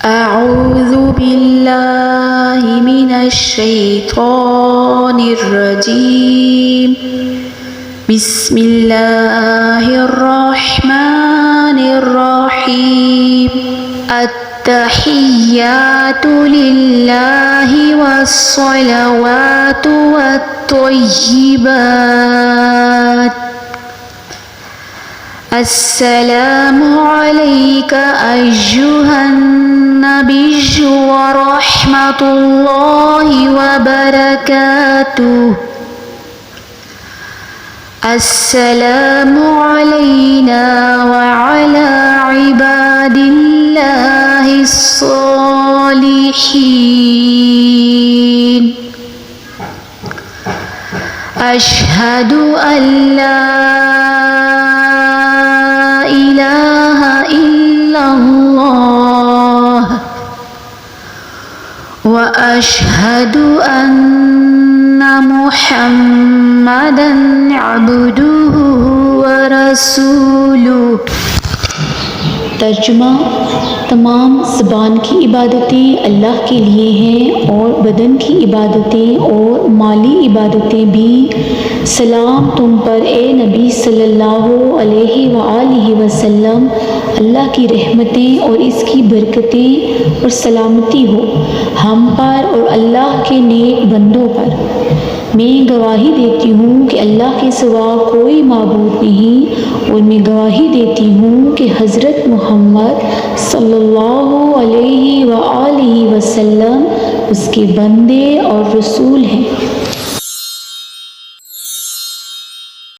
أعوذ بالله من الشيطان الرجيم. بسم الله الرحمن الرحيم. التحيات لله والصلوات والطيبات. السلام عليك أيها النبي ورحمة الله وبركاته. السلام علينا وعلى عباد الله الصالحين. أشهد أن لا إله إلا الله وأشهد أن محمدًا عبده ورسوله। तर्जुमा, तमाम ज़बान की इबादतें अल्लाह के लिए हैं और बदन की इबादतें और माली इबादतें भी। सलाम तुम पर ए नबी सल्लल्लाहु अलैहि वसल्लम। अल्लाह की रहमतें और इसकी बरकतें और सलामती हो हम पर और अल्लाह के नेक बंदों पर। मैं गवाही देती हूँ कि अल्लाह के सिवा कोई माबूद नहीं और मैं गवाही देती हूँ कि हज़रत मोहम्मद सल्लल्लाहु अलैहि वसल्लम उसके बंदे और रसूल हैं।